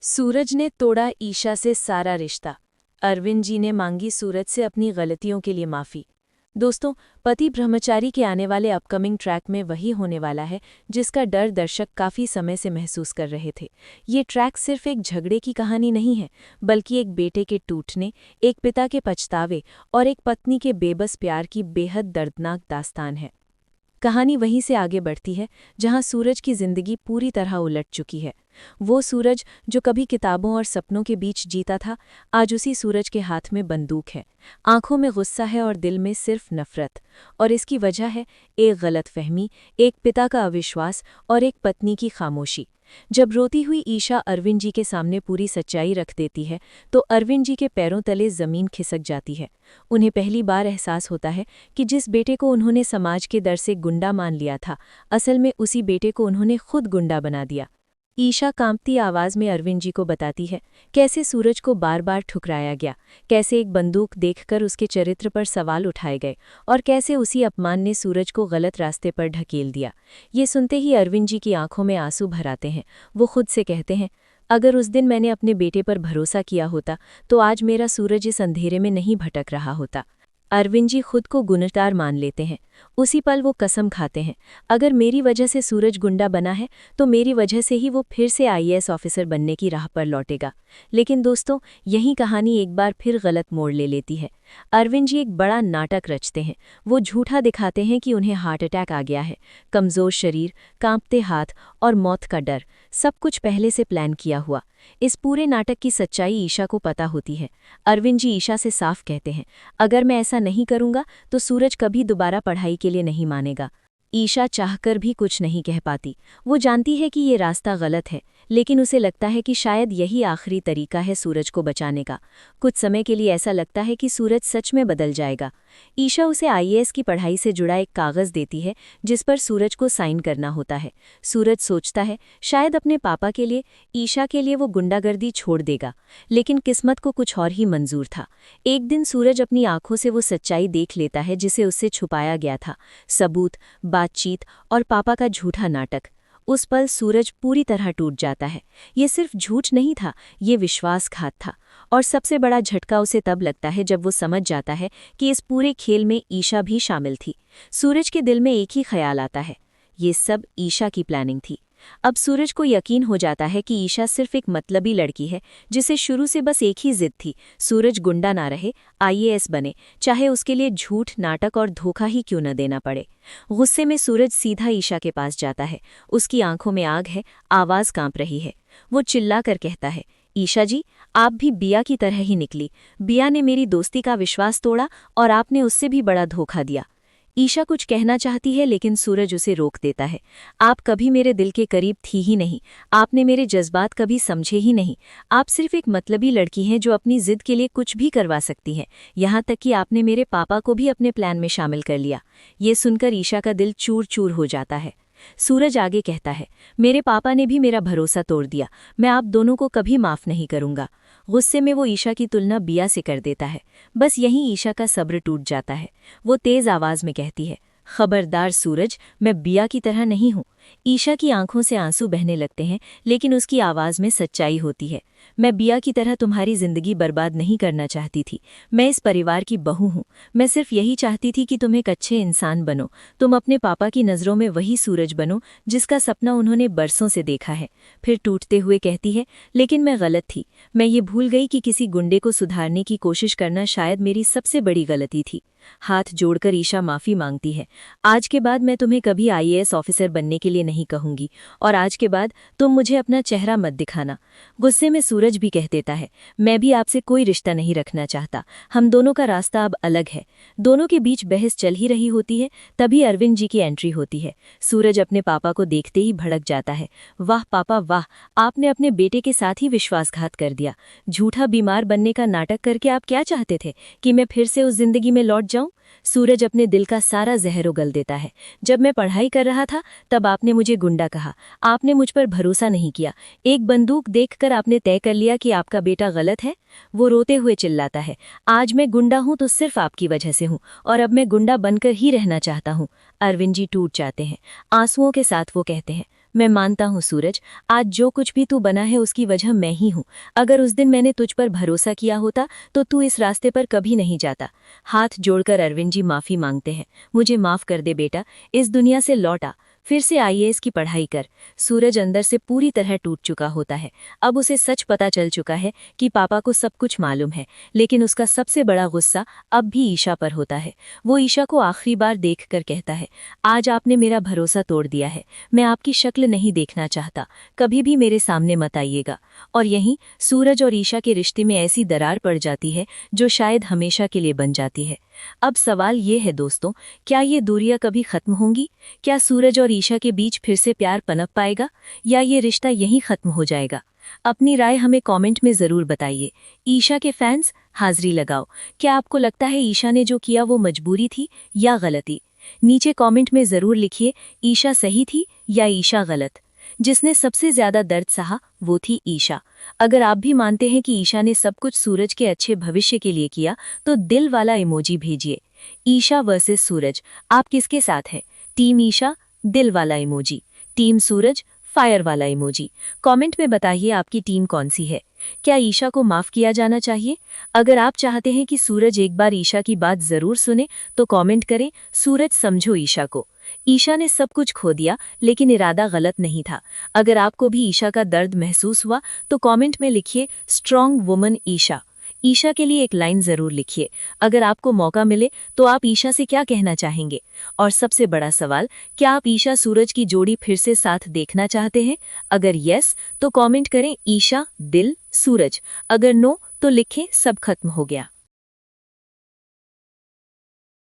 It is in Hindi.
सूरज ने तोड़ा ईशा से सारा रिश्ता। अरविंद जी ने मांगी सूरज से अपनी गलतियों के लिए माफ़ी। दोस्तों, पति ब्रह्मचारी के आने वाले अपकमिंग ट्रैक में वही होने वाला है जिसका डर दर्शक काफ़ी समय से महसूस कर रहे थे। ये ट्रैक सिर्फ एक झगड़े की कहानी नहीं है, बल्कि एक बेटे के टूटने, एक पिता के पछतावे और एक पत्नी के बेबस प्यार की बेहद दर्दनाक दास्तान है। कहानी वहीं से आगे बढ़ती है जहां सूरज की जिंदगी पूरी तरह उलट चुकी है। वो सूरज जो कभी किताबों और सपनों के बीच जीता था, आज उसी सूरज के हाथ में बंदूक है। आंखों में गुस्सा है और दिल में सिर्फ नफरत। और इसकी वजह है एक गलतफहमी, एक पिता का अविश्वास और एक पत्नी की खामोशी। जब रोती हुई ईशा अरविंद जी के सामने पूरी सच्चाई रख देती है तो अरविंद जी के पैरों तले जमीन खिसक जाती है। उन्हें पहली बार एहसास होता है कि जिस बेटे को उन्होंने समाज के डर से गुंडा मान लिया था, असल में उसी बेटे को उन्होंने खुद गुंडा बना दिया। ईशा कांपती आवाज में अरविंद जी को बताती है कैसे सूरज को बार बार ठुकराया गया, कैसे एक बंदूक देखकर उसके चरित्र पर सवाल उठाए गए और कैसे उसी अपमान ने सूरज को गलत रास्ते पर ढकेल दिया। ये सुनते ही अरविंद जी की आंखों में आंसू भर आते हैं। वो खुद से कहते हैं, अगर उस दिन मैंने अपने बेटे पर भरोसा किया होता तो आज मेरा सूरज इस अंधेरे में नहीं भटक रहा होता। अरविंद जी खुद को गुनहगार मान लेते हैं। उसी पल वो कसम खाते हैं, अगर मेरी वजह से सूरज गुंडा बना है तो मेरी वजह से ही वो फिर से आईएएस ऑफिसर बनने की राह पर लौटेगा। लेकिन दोस्तों, यही कहानी एक बार फिर गलत मोड़ ले लेती है। अरविंद जी एक बड़ा नाटक रचते हैं। वो झूठा दिखाते हैं कि उन्हें हार्ट अटैक आ गया है। कमज़ोर शरीर, कांपते हाथ और मौत का डर, सब कुछ पहले से प्लान किया हुआ। इस पूरे नाटक की सच्चाई ईशा को पता होती है। अरविंद जी ईशा से साफ कहते हैं, अगर मैं ऐसा नहीं करूंगा तो सूरज कभी दोबारा पढ़ाई के लिए नहीं मानेगा। ईशा चाहकर भी कुछ नहीं कह पाती। वो जानती है कि ये रास्ता गलत है, लेकिन उसे लगता है कि शायद यही आखिरी तरीका है सूरज को बचाने का। कुछ समय के लिए ऐसा लगता है कि सूरज सच में बदल जाएगा। ईशा उसे आईएएस की पढ़ाई से जुड़ा एक कागज़ देती है जिस पर सूरज को साइन करना होता है। सूरज सोचता है शायद अपने पापा के लिए, ईशा के लिए वो गुंडागर्दी छोड़ देगा, लेकिन किस्मत को कुछ और ही मंजूर था। एक दिन सूरज अपनी आंखों से वो सच्चाई देख लेता है जिसे उससे छुपाया गया था। सबूत, बातचीत और पापा का झूठा नाटक। उस पल सूरज पूरी तरह टूट जाता है। ये सिर्फ झूठ नहीं था, ये विश्वासघात था। और सबसे बड़ा झटका उसे तब लगता है जब वो समझ जाता है कि इस पूरे खेल में ईशा भी शामिल थी। सूरज के दिल में एक ही ख्याल आता है, ये सब ईशा की प्लानिंग थी। अब सूरज को यकीन हो जाता है कि ईशा सिर्फ एक मतलबी लड़की है जिसे शुरू से बस एक ही जिद थी, सूरज गुंडा ना रहे, आईएएस बने, चाहे उसके लिए झूठ, नाटक और धोखा ही क्यों न देना पड़े। गुस्से में सूरज सीधा ईशा के पास जाता है। उसकी आंखों में आग है, आवाज कांप रही है। वो चिल्लाकर कहता है, ईशा जी, आप भी बिया की तरह ही निकली। बिया ने मेरी दोस्ती का विश्वास तोड़ा और आपने उससे भी बड़ा धोखा दिया। ईशा कुछ कहना चाहती है लेकिन सूरज उसे रोक देता है। आप कभी मेरे दिल के करीब थी ही नहीं, आपने मेरे जज्बात कभी समझे ही नहीं। आप सिर्फ एक मतलबी लड़की हैं जो अपनी जिद के लिए कुछ भी करवा सकती हैं। यहाँ तक कि आपने मेरे पापा को भी अपने प्लान में शामिल कर लिया। ये सुनकर ईशा का दिल चूर चूर हो जाता है। सूरज आगे कहता है, मेरे पापा ने भी मेरा भरोसा तोड़ दिया, मैं आप दोनों को कभी माफ़ नहीं करूंगा। गुस्से में वो ईशा की तुलना बिया से कर देता है। बस यहीं ईशा का सब्र टूट जाता है। वो तेज आवाज में कहती है, खबरदार सूरज, मैं बिया की तरह नहीं हूँ। ईशा की आंखों से आंसू बहने लगते हैं, लेकिन उसकी आवाज़ में सच्चाई होती है। मैं बिया की तरह तुम्हारी जिंदगी बर्बाद नहीं करना चाहती थी। मैं इस परिवार की बहू हूँ। मैं सिर्फ यही चाहती थी कि तुम एक अच्छे इंसान बनो। तुम अपने पापा की नज़रों में वही सूरज बनो जिसका सपना उन्होंने बरसों से देखा है। फिर टूटते हुए कहती है, लेकिन मैं गलत थी। मैं ये भूल गई कि किसी गुंडे को सुधारने की कोशिश करना शायद मेरी सबसे बड़ी गलती थी। हाथ जोड़कर ईशा माफ़ी मांगती है। आज के बाद मैं तुम्हें कभी आईएएस ऑफिसर बनने के लिए नहीं कहूंगी और आज के बाद तुम मुझे अपना चेहरा मत दिखाना। गुस्से में सूरज भी कह देता है, मैं भी आपसे कोई रिश्ता नहीं रखना चाहता। हम दोनों का रास्ता अब अलग है। दोनों के बीच बहस चल ही रही होती है, तभी अरविंद जी की एंट्री होती है। सूरज अपने पापा को देखते ही भड़क जाता है। वाह पापा वाह, आपने अपने बेटे के साथ ही विश्वासघात कर दिया। झूठा बीमार बनने का नाटक करके आप क्या चाहते थे, कि मैं फिर से उस जिंदगी में लौट जाऊं? सूरज अपने दिल का सारा जहर उगल देता है। जब मैं पढ़ाई कर रहा था तब आपने मुझे गुंडा कहा। आपने मुझ पर भरोसा नहीं किया। एक बंदूक देखकर आपने तय कर लिया कि आपका बेटा गलत है। वो रोते हुए चिल्लाता है, आज मैं गुंडा हूं तो सिर्फ आपकी वजह से हूं और अब मैं गुंडा बनकर ही रहना चाहता हूं। अरविंद जी टूट जाते हैं। आंसुओं के साथ वो कहते हैं, मैं मानता हूँ सूरज, आज जो कुछ भी तू बना है उसकी वजह मैं ही हूँ। अगर उस दिन मैंने तुझ पर भरोसा किया होता तो तू इस रास्ते पर कभी नहीं जाता। हाथ जोड़कर अरविंद जी माफी मांगते हैं। मुझे माफ कर दे बेटा, इस दुनिया से लौट आ, फिर से आईएएस की पढ़ाई कर। सूरज अंदर से पूरी तरह टूट चुका होता है। अब उसे सच पता चल चुका है कि पापा को सब कुछ मालूम है, लेकिन उसका सबसे बड़ा गुस्सा अब भी ईशा पर होता है। वो ईशा को आखिरी बार देखकर कहता है, आज आपने मेरा भरोसा तोड़ दिया है, मैं आपकी शक्ल नहीं देखना चाहता, कभी भी मेरे सामने मत आइएगा। और यहीं सूरज और ईशा के रिश्ते में ऐसी दरार पड़ जाती है जो शायद हमेशा के लिए बन जाती है। अब सवाल ये है दोस्तों, क्या ये दूरियां कभी खत्म होंगी? क्या सूरज और ईशा के बीच फिर से प्यार पनप पाएगा, या ये रिश्ता यहीं खत्म हो जाएगा? अपनी राय हमें कमेंट में जरूर बताइए। ईशा के फैंस हाजिरी लगाओ, क्या आपको लगता है ईशा ने जो किया वो मजबूरी थी या गलती? नीचे कमेंट में जरूर लिखिए, ईशा सही थी या ईशा गलत। जिसने सबसे ज्यादा दर्द सहा वो थी ईशा। अगर आप भी मानते हैं कि ईशा ने सब कुछ सूरज के अच्छे भविष्य के लिए किया तो दिल वाला इमोजी भेजिए। ईशा वर्सेस सूरज, आप किसके साथ हैं? टीम ईशा दिल वाला इमोजी, टीम सूरज फायर वाला इमोजी। कमेंट में बताइए आपकी टीम कौन सी है। क्या ईशा को माफ किया जाना चाहिए? अगर आप चाहते हैं कि सूरज एक बार ईशा की बात जरूर सुने तो कमेंट करें, सूरज समझो ईशा को। ईशा ने सब कुछ खो दिया लेकिन इरादा गलत नहीं था। अगर आपको भी ईशा का दर्द महसूस हुआ तो कमेंट में लिखिए, स्ट्रॉन्ग वुमन ईशा। ईशा के लिए एक लाइन जरूर लिखिए। अगर आपको मौका मिले तो आप ईशा से क्या कहना चाहेंगे? और सबसे बड़ा सवाल, क्या आप ईशा सूरज की जोड़ी फिर से साथ देखना चाहते हैं? अगर यस तो कमेंट करें ईशा दिल सूरज, अगर नो तो लिखें सब खत्म हो गया।